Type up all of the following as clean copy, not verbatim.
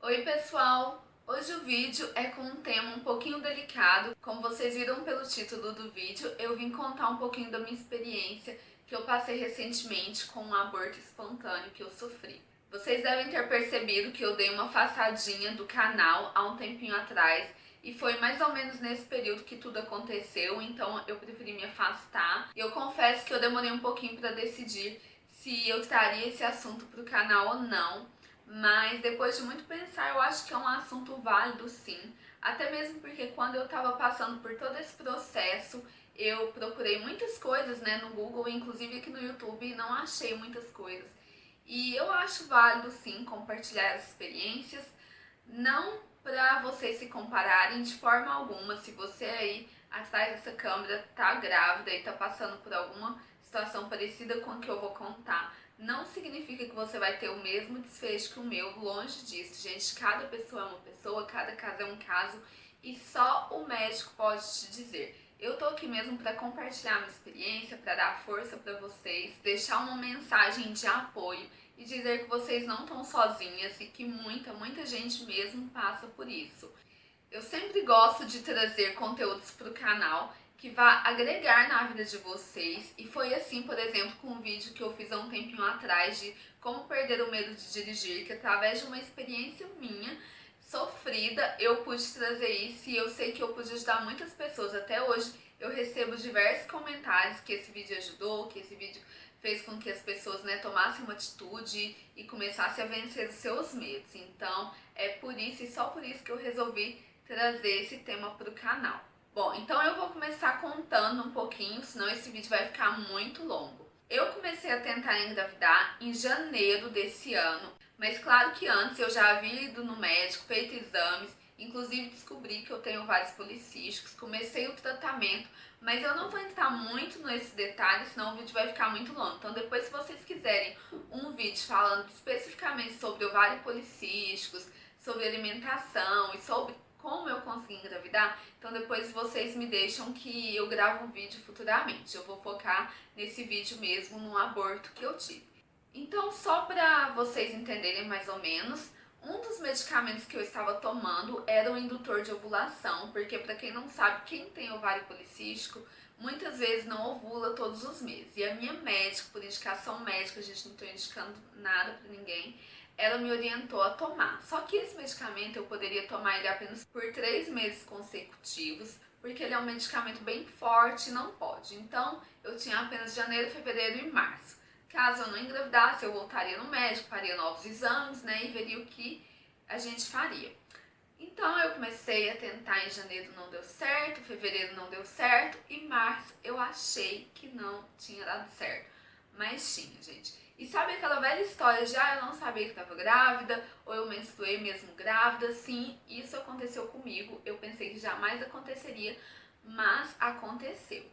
Oi pessoal! Hoje o vídeo é com um tema um pouquinho delicado. Como vocês viram pelo título do vídeo, eu vim contar um pouquinho da minha experiência que eu passei recentemente com um aborto espontâneo que eu sofri. Vocês devem ter percebido que eu dei uma afastadinha do canal há um tempinho atrás e foi mais ou menos nesse período que tudo aconteceu, então eu preferi me afastar. E eu confesso que eu demorei um pouquinho para decidir se eu traria esse assunto para o canal ou não. Mas depois de muito pensar, eu acho que é um assunto válido sim. Até mesmo porque quando eu estava passando por todo esse processo, eu procurei muitas coisas, né, no Google, inclusive aqui no YouTube, e não achei muitas coisas. E eu acho válido sim compartilhar as experiências, não para vocês se compararem de forma alguma. Se você aí atrás dessa câmera tá grávida e tá passando por alguma situação parecida com a que eu vou contar, não significa que você vai ter o mesmo desfecho que o meu, longe disso, gente. Cada pessoa é uma pessoa, cada caso é um caso e só o médico pode te dizer. Eu tô aqui mesmo para compartilhar minha experiência, para dar força para vocês, deixar uma mensagem de apoio e dizer que vocês não estão sozinhas e que muita gente mesmo passa por isso. Eu sempre gosto de trazer conteúdos para o canal que vá agregar na vida de vocês, e foi assim, por exemplo, com um vídeo que eu fiz há um tempinho atrás de como perder o medo de dirigir, que através de uma experiência minha sofrida eu pude trazer isso e eu sei que eu pude ajudar muitas pessoas. Até hoje eu recebo diversos comentários que esse vídeo ajudou, que esse vídeo fez com que as pessoas, né, tomassem uma atitude e começassem a vencer os seus medos. Então é por isso e só por isso que eu resolvi trazer esse tema para o canal. Bom, então eu vou começar contando um pouquinho, senão esse vídeo vai ficar muito longo. Eu comecei a tentar engravidar em janeiro desse ano, mas claro que antes eu já havia ido no médico, feito exames, inclusive descobri que eu tenho vários policísticos, comecei o tratamento, mas eu não vou entrar muito nesses detalhes, senão o vídeo vai ficar muito longo. Então depois, se vocês quiserem um vídeo falando especificamente sobre ovários policísticos, sobre alimentação e sobre como eu consegui engravidar, então depois vocês me deixam que eu gravo um vídeo futuramente. Eu vou focar nesse vídeo mesmo no aborto que eu tive. Então, só para vocês entenderem mais ou menos, um dos medicamentos que eu estava tomando era o indutor de ovulação, porque para quem não sabe, quem tem ovário policístico muitas vezes não ovula todos os meses. E a minha médica, por indicação médica, a gente não está indicando nada para ninguém, ela me orientou a tomar. Só que esse medicamento eu poderia tomar ele apenas por 3 meses consecutivos, porque ele é um medicamento bem forte e não pode. Então eu tinha apenas janeiro, fevereiro e março. Caso eu não engravidasse, eu voltaria no médico, faria novos exames, né, e veria o que a gente faria. Então eu comecei a tentar em janeiro, não deu certo, fevereiro não deu certo e março eu achei que não tinha dado certo. Mas tinha, gente. E sabe aquela velha história de eu não sabia que estava grávida, ou eu menstruei mesmo grávida? Sim, isso aconteceu comigo. Eu pensei que jamais aconteceria, mas aconteceu.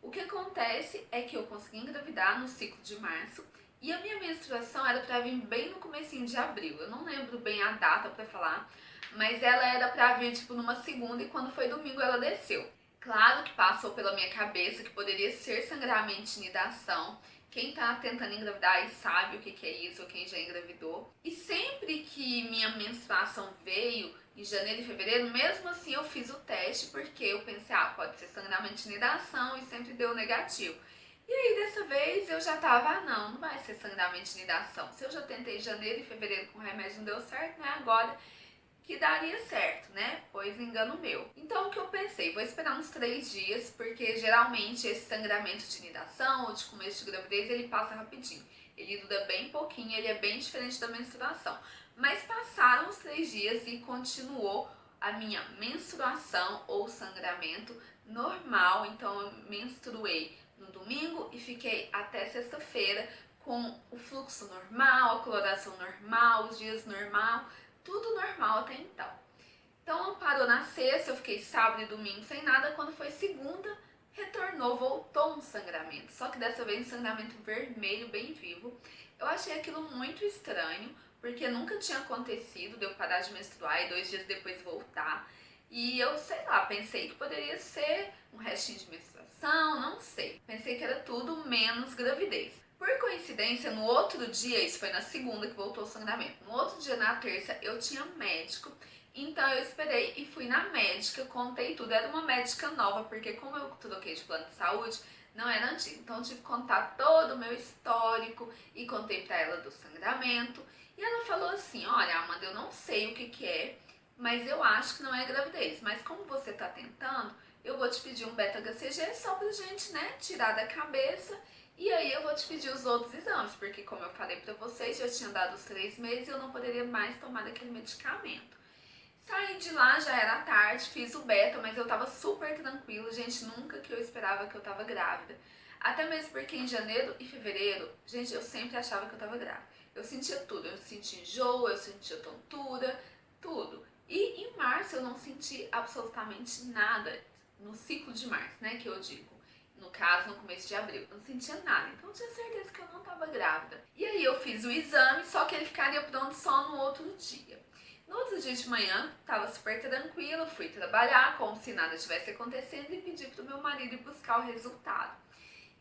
O que acontece é que eu consegui engravidar no ciclo de março e a minha menstruação era para vir bem no comecinho de abril. Eu não lembro bem a data para falar, mas ela era pra vir tipo numa segunda e quando foi domingo ela desceu. Claro que passou pela minha cabeça que poderia ser sangramento de nidação. Quem tá tentando engravidar aí sabe o que é isso, ou quem já engravidou. E sempre que minha menstruação veio, em janeiro e fevereiro, mesmo assim eu fiz o teste, porque eu pensei, pode ser sangramento de nidação, e sempre deu negativo. E aí dessa vez eu já tava, não vai ser sangramento de nidação. Se eu já tentei em janeiro e fevereiro com remédio não deu certo, né? Agora que daria certo, né? Pois engano meu. Então o que eu pensei? Vou esperar uns 3 dias, porque geralmente esse sangramento de nidação ou de começo de gravidez ele passa rapidinho. Ele dura bem pouquinho, ele é bem diferente da menstruação. Mas passaram os 3 dias e continuou a minha menstruação ou sangramento normal. Então eu menstruei no domingo e fiquei até sexta-feira com o fluxo normal, a coloração normal, os dias normal, tudo normal até então. Então parou na sexta, eu fiquei sábado e domingo sem nada. Quando foi segunda, retornou, voltou um sangramento. Só que dessa vez um sangramento vermelho, bem vivo. Eu achei aquilo muito estranho, porque nunca tinha acontecido de eu parar de menstruar e 2 dias depois voltar. E eu, sei lá, pensei que poderia ser um restinho de menstruação, não sei. Pensei que era tudo menos gravidez. Por coincidência, no outro dia, isso foi na segunda que voltou o sangramento, no outro dia, na terça, eu tinha médico, então eu esperei e fui na médica, contei tudo. Era uma médica nova, porque como eu troquei de plano de saúde, não era antigo, então eu tive que contar todo o meu histórico e contei pra ela do sangramento. E ela falou assim: olha, Amanda, eu não sei o que é, mas eu acho que não é gravidez, mas como você tá tentando, eu vou te pedir um beta-HCG só pra gente, né, tirar da cabeça. E aí eu vou te pedir os outros exames, porque como eu falei pra vocês, já tinha dado os 3 meses e eu não poderia mais tomar aquele medicamento. Saí de lá, já era tarde, fiz o beta, mas eu tava super tranquila, gente, nunca que eu esperava que eu tava grávida. Até mesmo porque em janeiro e fevereiro, gente, eu sempre achava que eu tava grávida. Eu sentia tudo, eu sentia enjoo, eu sentia tontura, tudo. E em março eu não senti absolutamente nada, no ciclo de março, né, que eu digo. No caso, no começo de abril, eu não sentia nada, então eu tinha certeza que eu não tava grávida. E aí eu fiz o exame, só que ele ficaria pronto só no outro dia. No outro dia de manhã, tava super tranquila, fui trabalhar como se nada tivesse acontecendo e pedi pro meu marido ir buscar o resultado.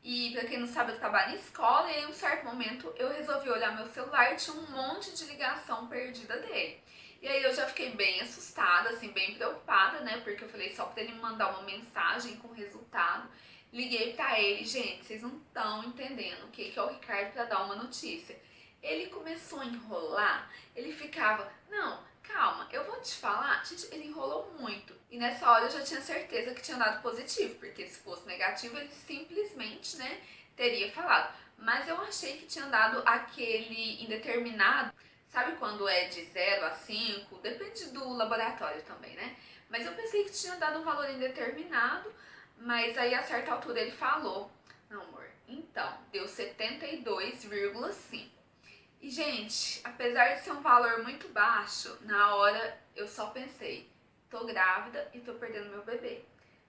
E pra quem não sabe, eu trabalho em escola e em um certo momento eu resolvi olhar meu celular e tinha um monte de ligação perdida dele. E aí eu já fiquei bem assustada, assim, bem preocupada, né? Porque eu falei só pra ele me mandar uma mensagem com o resultado. Liguei pra ele, gente, vocês não estão entendendo o que é o Ricardo pra dar uma notícia. Ele começou a enrolar, ele ficava, não, calma, eu vou te falar. Gente, ele enrolou muito. E nessa hora eu já tinha certeza que tinha dado positivo, porque se fosse negativo ele simplesmente, né, teria falado. Mas eu achei que tinha dado aquele indeterminado, sabe quando é de 0 a 5? Depende do laboratório também, né? Mas eu pensei que tinha dado um valor indeterminado, mas aí a certa altura ele falou, não amor, então, deu 72,5. E, gente, apesar de ser um valor muito baixo, na hora eu só pensei, tô grávida e tô perdendo meu bebê.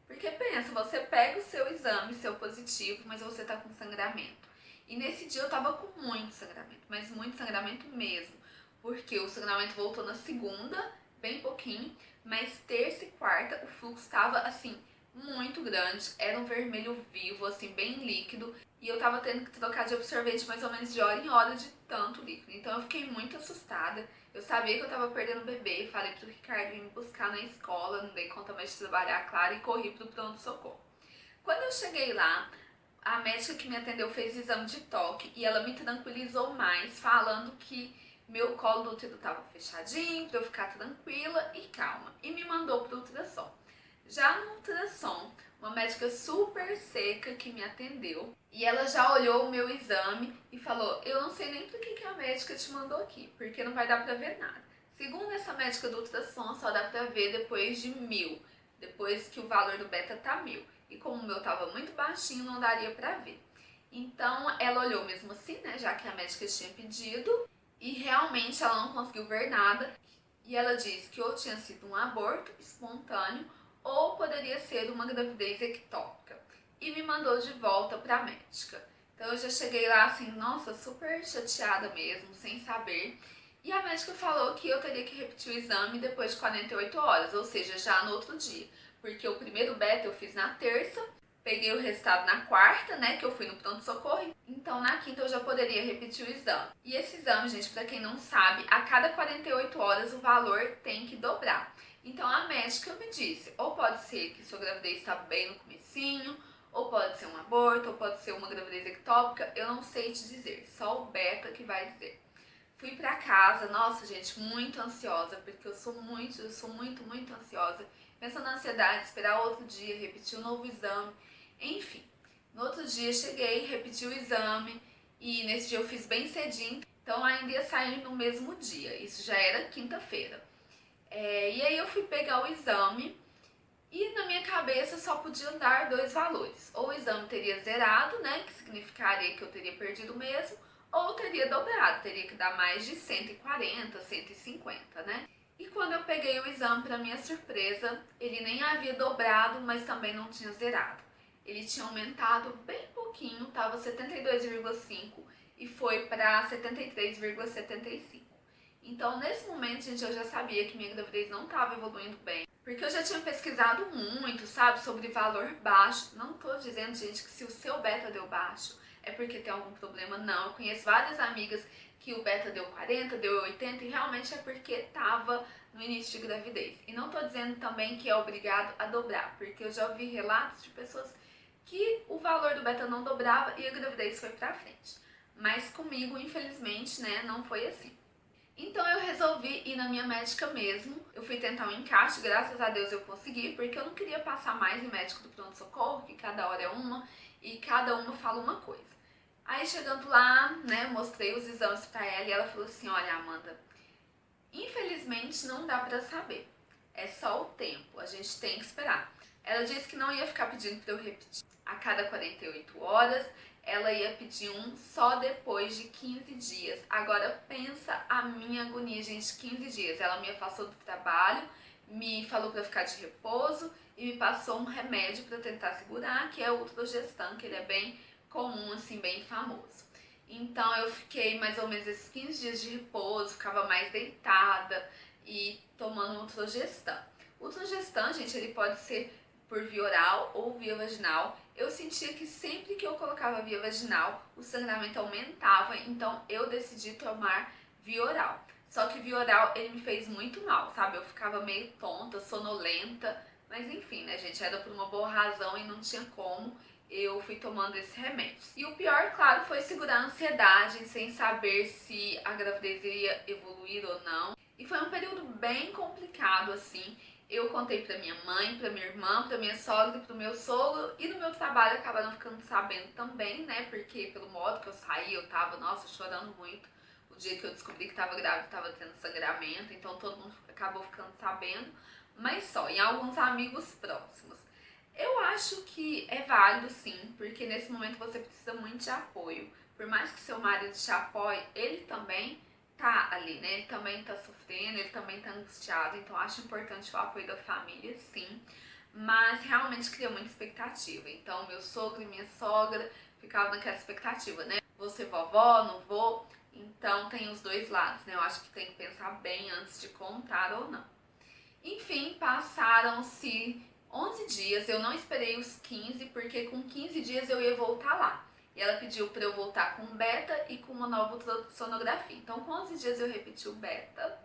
Porque pensa, você pega o seu exame, seu positivo, mas você tá com sangramento. E nesse dia eu tava com muito sangramento, mas muito sangramento mesmo. Porque o sangramento voltou na segunda, bem pouquinho, mas terça e quarta o fluxo tava assim, muito grande, era um vermelho vivo, assim, bem líquido. E eu tava tendo que trocar de absorvente mais ou menos de hora em hora de tanto líquido. Então eu fiquei muito assustada. Eu sabia que eu tava perdendo o bebê, falei pro Ricardo ir me buscar na escola, não dei conta mais de trabalhar, claro, e corri pro pronto-socorro. Quando eu cheguei lá, a médica que me atendeu fez exame de toque e ela me tranquilizou mais, falando que meu colo do útero tava fechadinho, pra eu ficar tranquila e calma. E me mandou pro ultrassom. Já no ultrassom, uma médica super seca que me atendeu e ela já olhou o meu exame e falou: eu não sei nem por que a médica te mandou aqui, porque não vai dar pra ver nada. Segundo essa médica do ultrassom, só dá pra ver depois de 1.000, depois que o valor do beta tá 1.000. E como o meu tava muito baixinho, não daria pra ver. Então ela olhou mesmo assim, né, já que a médica tinha pedido, e realmente ela não conseguiu ver nada. E ela disse que ou tinha sido um aborto espontâneo ou poderia ser uma gravidez ectópica. E me mandou de volta para a médica. Então eu já cheguei lá assim, nossa, super chateada mesmo, sem saber. E a médica falou que eu teria que repetir o exame depois de 48 horas, ou seja, já no outro dia. Porque o primeiro beta eu fiz na terça, peguei o resultado na quarta, né, que eu fui no pronto-socorro. Então na quinta eu já poderia repetir o exame. E esse exame, gente, para quem não sabe, a cada 48 horas o valor tem que dobrar. Então a médica me disse, ou pode ser que sua gravidez está bem no comecinho, ou pode ser um aborto, ou pode ser uma gravidez ectópica, eu não sei te dizer, só o beta que vai dizer. Fui pra casa, nossa gente, muito ansiosa, porque eu sou muito ansiosa. Pensando na ansiedade, esperar outro dia, repetir um novo exame, enfim. No outro dia cheguei, repeti o exame e nesse dia eu fiz bem cedinho, então ainda ia sair no mesmo dia, isso já era quinta-feira. E aí eu fui pegar o exame e na minha cabeça só podiam dar dois valores. Ou o exame teria zerado, né, que significaria que eu teria perdido mesmo, ou teria dobrado, teria que dar mais de 140, 150, né? E quando eu peguei o exame, para minha surpresa, ele nem havia dobrado, mas também não tinha zerado. Ele tinha aumentado bem pouquinho, estava 72,5 e foi para 73,75. Então, nesse momento, gente, eu já sabia que minha gravidez não estava evoluindo bem. Porque eu já tinha pesquisado muito, sabe, sobre valor baixo. Não tô dizendo, gente, que se o seu beta deu baixo, é porque tem algum problema, não. Eu conheço várias amigas que o beta deu 40, deu 80 e realmente é porque tava no início de gravidez. E não tô dizendo também que é obrigado a dobrar, porque eu já ouvi relatos de pessoas que o valor do beta não dobrava e a gravidez foi pra frente. Mas comigo, infelizmente, né, não foi assim. Então eu resolvi ir na minha médica mesmo. Eu fui tentar um encaixe, graças a Deus eu consegui, porque eu não queria passar mais em médico do pronto-socorro, que cada hora é uma e cada uma fala uma coisa. Aí chegando lá, né, mostrei os exames pra ela e ela falou assim: olha, Amanda, infelizmente não dá pra saber. É só o tempo, a gente tem que esperar. Ela disse que não ia ficar pedindo pra eu repetir a cada 48 horas, ela ia pedir um só depois de 15 dias. Agora pensa a minha agonia, gente, 15 dias. Ela me afastou do trabalho, me falou pra ficar de repouso e me passou um remédio pra tentar segurar, que é o Ultrogestan, que ele é bem comum, assim, bem famoso. Então eu fiquei mais ou menos esses 15 dias de repouso, ficava mais deitada e tomando Ultrogestan. O Ultrogestan, gente, ele pode ser por via oral ou via vaginal. Eu sentia que sempre que eu colocava via vaginal, o sangramento aumentava, então eu decidi tomar via oral. Só que via oral ele me fez muito mal, sabe? Eu ficava meio tonta, sonolenta, mas enfim, né, gente? Era por uma boa razão e não tinha como. Eu fui tomando esse remédio. E o pior, claro, foi segurar a ansiedade, sem saber se a gravidez iria evoluir ou não. E foi um período bem complicado, assim. Eu contei pra minha mãe, pra minha irmã, pra minha sogra, pro meu sogro e no meu trabalho acabaram ficando sabendo também, né? Porque pelo modo que eu saí, eu tava, nossa, chorando muito. O dia que eu descobri que tava grávida, tava tendo sangramento, então todo mundo acabou ficando sabendo. Mas só, em alguns amigos próximos. Eu acho que é válido sim, porque nesse momento você precisa muito de apoio. Por mais que seu marido te apoie, ele também tá ali, né? Ele também tá sofrendo, ele também tá angustiado, então acho importante o apoio da família, sim. Mas realmente cria muita expectativa. Então meu sogro e minha sogra ficavam naquela expectativa, né? Vou ser vovó, não vou? Então tem os dois lados, né? Eu acho que tem que pensar bem antes de contar ou não. Enfim, passaram-se 11 dias, eu não esperei os 15, porque com 15 dias eu ia voltar lá. E ela pediu para eu voltar com beta e com uma nova ultrassonografia. Então, com 11 dias eu repeti o beta.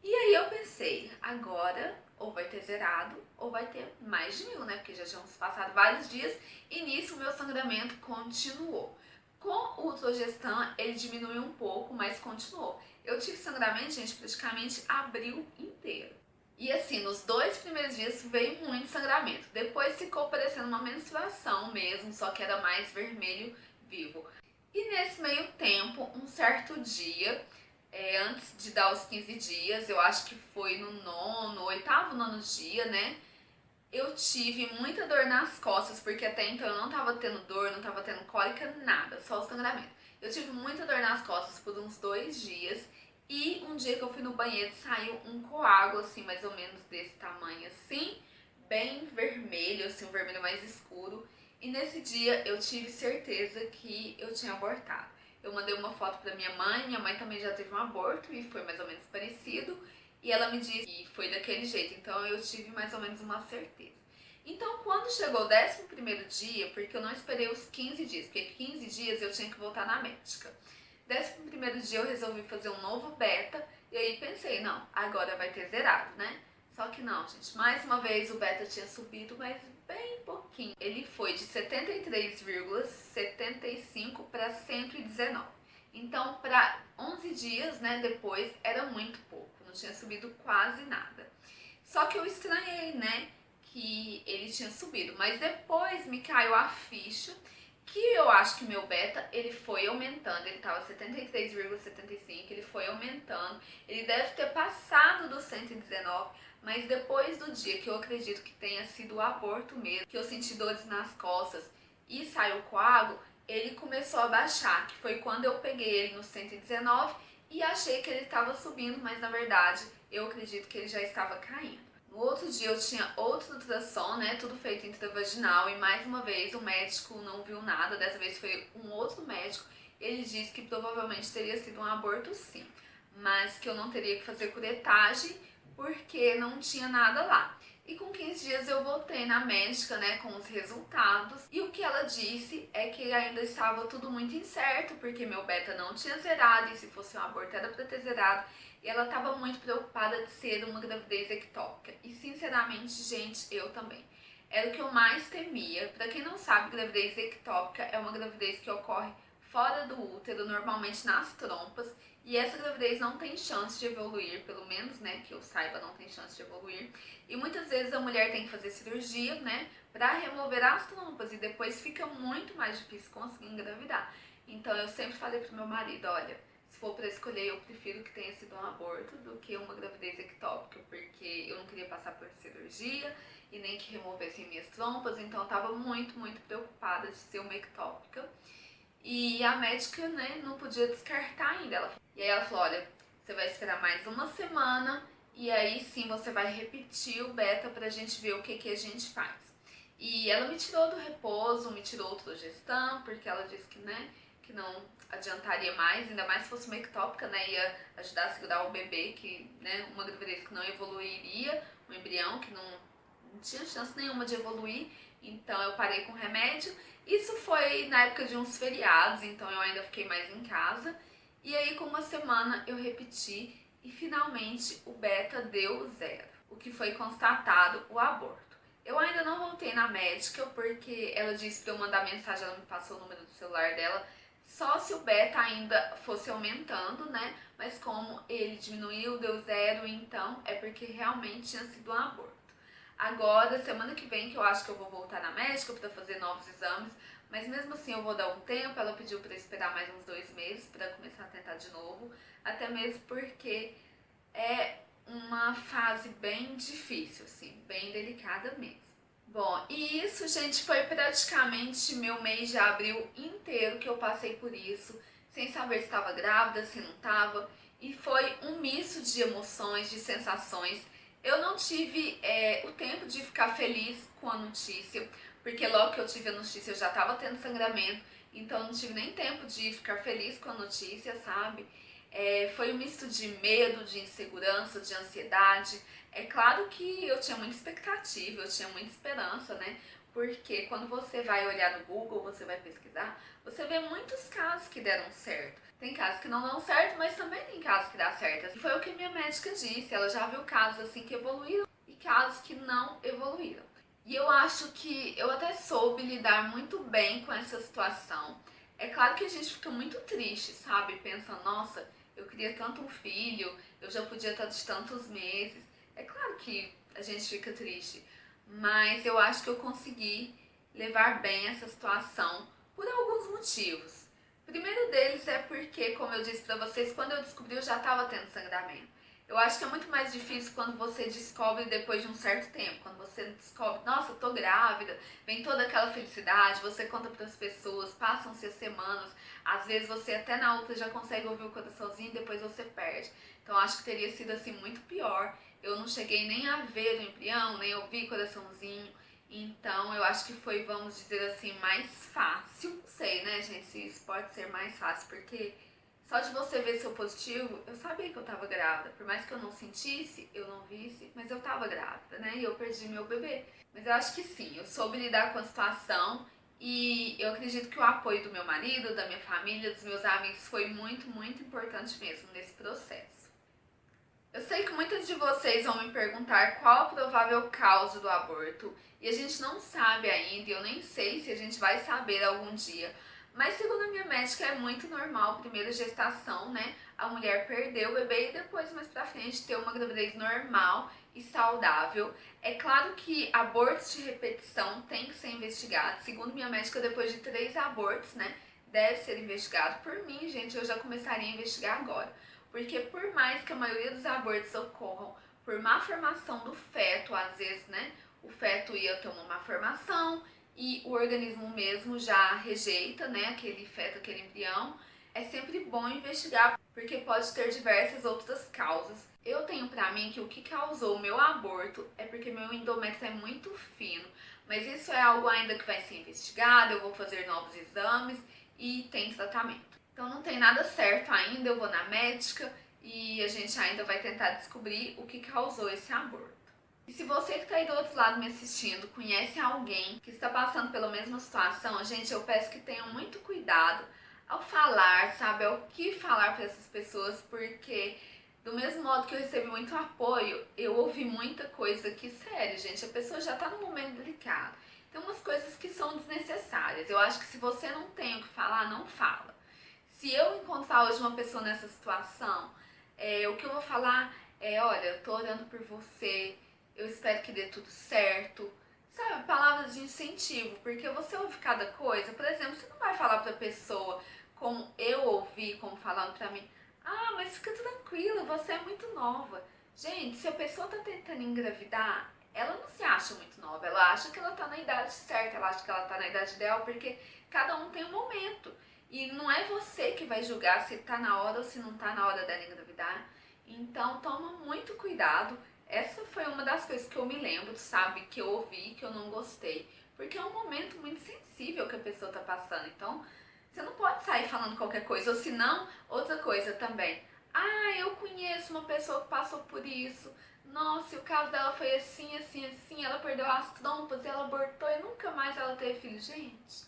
E aí eu pensei, agora ou vai ter zerado ou vai ter mais de 1000, né? Porque já tínhamos passado vários dias e nisso o meu sangramento continuou. Com o Ultrogestan ele diminuiu um pouco, mas continuou. Eu tive sangramento, gente, praticamente abril inteiro. E assim, nos 2 primeiros dias veio muito sangramento. Depois ficou parecendo uma menstruação mesmo, só que era mais vermelho vivo. E nesse meio tempo, um certo dia, antes de dar os 15 dias, eu acho que foi no oitavo, nono dia, né? Eu tive muita dor nas costas, porque até então eu não tava tendo dor, não tava tendo cólica, nada, só o sangramento. Eu tive muita dor nas costas por uns 2 dias. E um dia que eu fui no banheiro saiu um coágulo, assim, mais ou menos desse tamanho, assim, bem vermelho, assim, um vermelho mais escuro. E nesse dia eu tive certeza que eu tinha abortado. Eu mandei uma foto pra minha mãe também já teve um aborto e foi mais ou menos parecido. E ela me disse que foi daquele jeito, então eu tive mais ou menos uma certeza. Então, quando chegou o 11º dia, porque eu não esperei os 15 dias, porque 15 dias eu tinha que voltar na médica. 11º dia eu resolvi fazer um novo beta e aí pensei, não, agora vai ter zerado, né? Só que não, gente, mais uma vez o beta tinha subido, mas bem pouquinho. Ele foi de 73,75 para 119. Então, para 11 dias, né, depois, era muito pouco, não tinha subido quase nada. Só que eu estranhei, né, que ele tinha subido, mas depois me caiu a ficha que eu acho que meu beta, ele foi aumentando, ele tava 73,75, ele foi aumentando, ele deve ter passado dos 119, mas depois do dia que eu acredito que tenha sido o aborto mesmo, que eu senti dores nas costas e saiu coágulo, ele começou a baixar, que foi quando eu peguei ele no 119 e achei que ele estava subindo, mas na verdade eu acredito que ele já estava caindo. No outro dia eu tinha outro ultrassom, né, tudo feito intravaginal e mais uma vez o médico não viu nada, dessa vez foi um outro médico, ele disse que provavelmente teria sido um aborto sim, mas que eu não teria que fazer curetagem porque não tinha nada lá. E com 15 dias eu voltei na médica, né, com os resultados. E o que ela disse é que ainda estava tudo muito incerto, porque meu beta não tinha zerado, e se fosse um aborto era pra ter zerado. E ela estava muito preocupada de ser uma gravidez ectópica. E sinceramente, gente, eu também. Era o que eu mais temia. Pra quem não sabe, gravidez ectópica é uma gravidez que ocorre fora do útero, normalmente nas trompas. E essa gravidez não tem chance de evoluir, pelo menos, né, que eu saiba, não tem chance de evoluir. E muitas vezes a mulher tem que fazer cirurgia, né, pra remover as trompas e depois fica muito mais difícil conseguir engravidar. Então eu sempre falei pro meu marido, olha, se for pra escolher, eu prefiro que tenha sido um aborto do que uma gravidez ectópica, porque eu não queria passar por cirurgia e nem que removessem minhas trompas, então eu tava muito, muito preocupada de ser uma ectópica. E a médica, né, não podia descartar ainda. E aí ela falou, olha, você vai esperar mais uma semana e aí sim você vai repetir o beta pra gente ver o que a gente faz. E ela me tirou do repouso, me tirou o Trogestan, porque ela disse que, né, que não adiantaria mais, ainda mais se fosse uma ectópica, né, ia ajudar a segurar o bebê, que, né, uma gravidez que não evoluiria, um embrião que não tinha chance nenhuma de evoluir, então eu parei com o remédio. Isso foi na época de uns feriados, então eu ainda fiquei mais em casa. E aí com uma semana eu repeti e finalmente o beta deu 0, o que foi constatado o aborto. Eu ainda não voltei na médica porque ela disse para eu mandar mensagem, ela me passou o número do celular dela, só se o beta ainda fosse aumentando, né? Mas como ele diminuiu, deu 0, então é porque realmente tinha sido um aborto. Agora, semana que vem, que eu acho que eu vou voltar na médica para fazer novos exames, mas mesmo assim eu vou dar um tempo. Ela pediu para esperar mais uns 2 meses para começar a tentar de novo, até mesmo porque é uma fase bem difícil, assim, bem delicada mesmo. Bom, e isso, gente, foi praticamente meu mês de abril inteiro que eu passei por isso, sem saber se estava grávida, se não estava, e foi um misto de emoções, de sensações. Eu não tive o tempo de ficar feliz com a notícia, porque logo que eu tive a notícia eu já estava tendo sangramento, então eu não tive nem tempo de ficar feliz com a notícia, sabe? Foi um misto de medo, de insegurança, de ansiedade. É claro que eu tinha muita expectativa, eu tinha muita esperança, né? Porque quando você vai olhar no Google, você vai pesquisar, você vê muitos casos que deram certo. Tem casos que não dão certo, mas também tem casos que dão certo. E foi o que minha médica disse, ela já viu casos assim que evoluíram e casos que não evoluíram. E eu acho que eu até soube lidar muito bem com essa situação. É claro que a gente fica muito triste, sabe? Pensa, nossa, eu queria tanto um filho, eu já podia estar de tantos meses. É claro que a gente fica triste, mas eu acho que eu consegui levar bem essa situação por alguns motivos. O primeiro deles é porque, como eu disse pra vocês, quando eu descobri eu já estava tendo sangramento. Eu acho que é muito mais difícil quando você descobre depois de um certo tempo. Quando você descobre, nossa, tô grávida, vem toda aquela felicidade, você conta para as pessoas, passam-se as semanas, às vezes você até na outra já consegue ouvir o coraçãozinho e depois você perde. Então acho que teria sido assim muito pior. Eu não cheguei nem a ver o embrião, nem ouvir coraçãozinho. Então eu acho que foi, vamos dizer assim, mais fácil. Não sei, né, gente, se isso pode ser mais fácil, porque só de você ver seu positivo, eu sabia que eu tava grávida. Por mais que eu não sentisse, eu não visse, mas eu tava grávida, né? E eu perdi meu bebê. Mas eu acho que sim, eu soube lidar com a situação e eu acredito que o apoio do meu marido, da minha família, dos meus amigos foi muito, muito importante mesmo nesse processo. Eu sei que muitos de vocês vão me perguntar qual a provável causa do aborto e a gente não sabe ainda, e eu nem sei se a gente vai saber algum dia. Mas segundo a minha médica é muito normal, primeira gestação, né? A mulher perder o bebê e depois mais pra frente ter uma gravidez normal e saudável. É claro que abortos de repetição tem que ser investigado. Segundo minha médica, depois de 3 abortos, né? Deve ser investigado. Por mim, gente, eu já começaria a investigar agora. Porque por mais que a maioria dos abortos ocorram por má formação do feto, às vezes, né, o feto ia ter uma má formação e o organismo mesmo já rejeita, né, aquele feto, aquele embrião, é sempre bom investigar, porque pode ter diversas outras causas. Eu tenho pra mim que o que causou o meu aborto é porque meu endométrio é muito fino, mas isso é algo ainda que vai ser investigado, eu vou fazer novos exames e tem tratamento. Então não tem nada certo ainda, eu vou na médica e a gente ainda vai tentar descobrir o que causou esse aborto. E se você que está aí do outro lado me assistindo conhece alguém que está passando pela mesma situação, gente, eu peço que tenham muito cuidado ao falar, sabe, ao que falar para essas pessoas, porque do mesmo modo que eu recebi muito apoio, eu ouvi muita coisa que, sério, gente, a pessoa já está num momento delicado. Tem umas coisas que são desnecessárias. Eu acho que se você não tem o que falar, não fala. Se eu encontrar hoje uma pessoa nessa situação, o que eu vou falar é, olha, eu tô orando por você, eu espero que dê tudo certo. Sabe, palavras de incentivo, porque você ouve cada coisa. Por exemplo, você não vai falar pra pessoa como eu ouvi, como falando pra mim, ah, mas fica tranquila, você é muito nova. Gente, se a pessoa tá tentando engravidar, ela não se acha muito nova, ela acha que ela tá na idade certa, ela acha que ela tá na idade ideal, porque cada um tem um momento. E não é você que vai julgar se tá na hora ou se não tá na hora dela engravidar. Então toma muito cuidado. Essa foi uma das coisas que eu me lembro, sabe, que eu ouvi, que eu não gostei. Porque é um momento muito sensível que a pessoa tá passando. Então, você não pode sair falando qualquer coisa. Ou se não, outra coisa também. Ah, eu conheço uma pessoa que passou por isso. Nossa, e o caso dela foi assim, assim, assim. Ela perdeu as trompas, ela abortou e nunca mais ela teve filho. Gente,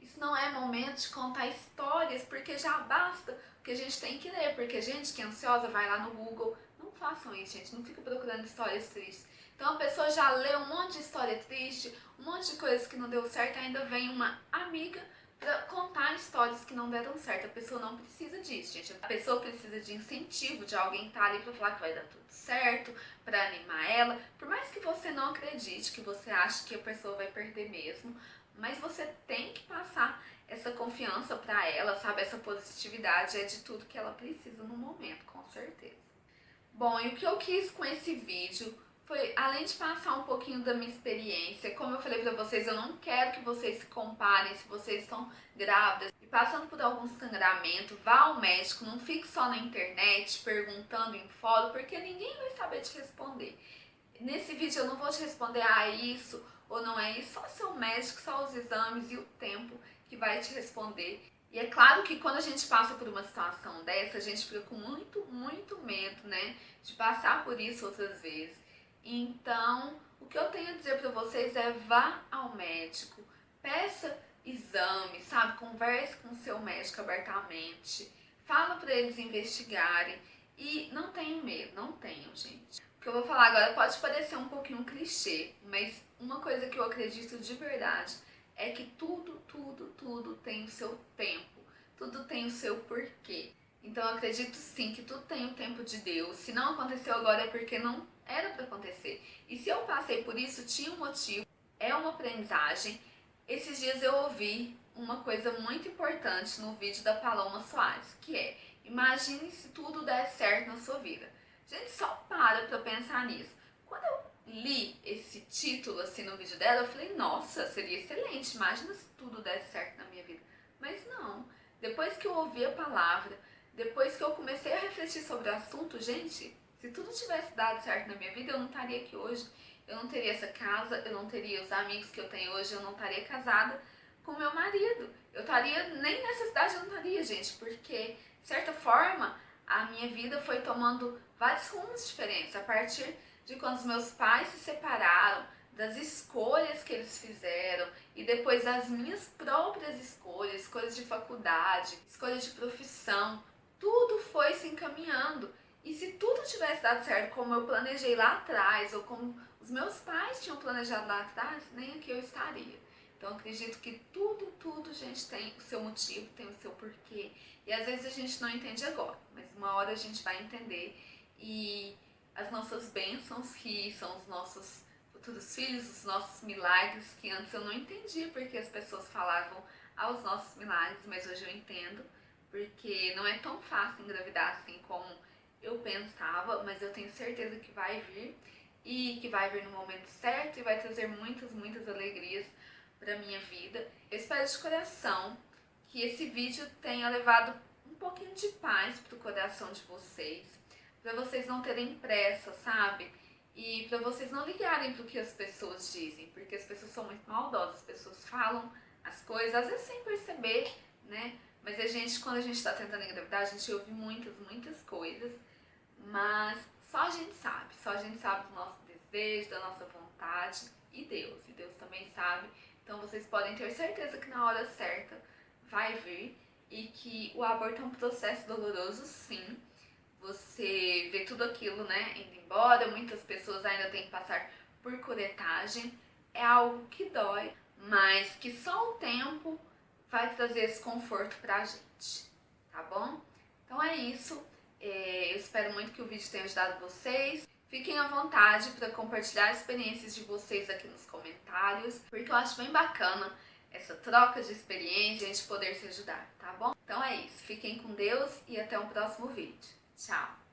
isso não é momento de contar histórias, porque já basta o que a gente tem que ler. Porque gente que é ansiosa vai lá no Google. Não façam isso, gente. Não fica procurando histórias tristes. Então a pessoa já leu um monte de história triste, um monte de coisas que não deu certo, ainda vem uma amiga pra contar histórias que não deram certo. A pessoa não precisa disso, gente. A pessoa precisa de incentivo, de alguém que tá ali pra falar que vai dar tudo certo, pra animar ela. Por mais que você não acredite, que você ache que a pessoa vai perder mesmo, mas você tem que passar essa confiança pra ela, sabe? Essa positividade é de tudo que ela precisa no momento, com certeza. Bom, e o que eu quis com esse vídeo foi, além de passar um pouquinho da minha experiência, como eu falei pra vocês, eu não quero que vocês se comparem se vocês estão grávidas e passando por algum sangramento, vá ao médico, não fique só na internet perguntando em fórum, porque ninguém vai saber te responder. Nesse vídeo eu não vou te responder, isso ou não é isso, só seu médico, só os exames e o tempo que vai te responder. E é claro que quando a gente passa por uma situação dessa, a gente fica com muito, muito medo, né, de passar por isso outras vezes. Então, o que eu tenho a dizer para vocês é vá ao médico, peça exames, sabe, converse com o seu médico abertamente, fala para eles investigarem e não tenham medo, não tenham, gente. O que eu vou falar agora pode parecer um pouquinho clichê, mas uma coisa que eu acredito de verdade é que tudo tem o seu tempo, tudo tem o seu porquê. Então eu acredito sim que tudo tem o tempo de Deus. Se não aconteceu agora é porque não era para acontecer. E se eu passei por isso, tinha um motivo, é uma aprendizagem. Esses dias eu ouvi uma coisa muito importante no vídeo da Paloma Soares, que é: imagine se tudo der certo na sua vida. Gente, só pra pensar nisso. Quando eu li esse título assim no vídeo dela, eu falei, nossa, seria excelente, imagina se tudo desse certo na minha vida. Mas não, depois que eu ouvi a palavra, depois que eu comecei a refletir sobre o assunto, gente, se tudo tivesse dado certo na minha vida, eu não estaria aqui hoje, eu não teria essa casa, eu não teria os amigos que eu tenho hoje, eu não estaria casada com meu marido. Eu estaria, nem nessa cidade eu não estaria, gente, porque, de certa forma, a minha vida foi tomando vários rumos diferentes a partir de quando os meus pais se separaram, das escolhas que eles fizeram e depois das minhas próprias escolhas, escolhas de faculdade, escolhas de profissão, tudo foi se encaminhando. E se tudo tivesse dado certo como eu planejei lá atrás, ou como os meus pais tinham planejado lá atrás, nem aqui eu estaria. Então eu acredito que tudo, gente, tem o seu motivo, tem o seu porquê. E às vezes a gente não entende agora, mas uma hora a gente vai entender. E as nossas bênçãos, que são os nossos futuros filhos, os nossos milagres, que antes eu não entendia porque as pessoas falavam aos nossos milagres, mas hoje eu entendo, porque não é tão fácil engravidar assim como eu pensava, mas eu tenho certeza que vai vir e que vai vir no momento certo e vai trazer muitas alegrias para minha vida. Eu espero de coração que esse vídeo tenha levado um pouquinho de paz pro coração de vocês, para vocês não terem pressa, sabe? E para vocês não ligarem pro que as pessoas dizem, porque as pessoas são muito maldosas, as pessoas falam as coisas, às vezes sem perceber, né? Mas a gente, quando a gente tá tentando engravidar, a gente ouve muitas coisas, mas só a gente sabe dos nossos desejo, da nossa vontade e Deus também sabe. Então vocês podem ter certeza que na hora certa vai vir e que o aborto é um processo doloroso, sim. Você vê tudo aquilo, né, indo embora, muitas pessoas ainda têm que passar por curetagem, é algo que dói, mas que só o tempo vai trazer esse conforto pra gente, tá bom? Então é isso, eu espero muito que o vídeo tenha ajudado vocês. Fiquem à vontade para compartilhar experiências de vocês aqui nos comentários, porque eu acho bem bacana essa troca de experiência e a gente poder se ajudar, tá bom? Então é isso, fiquem com Deus e até um próximo vídeo. Tchau!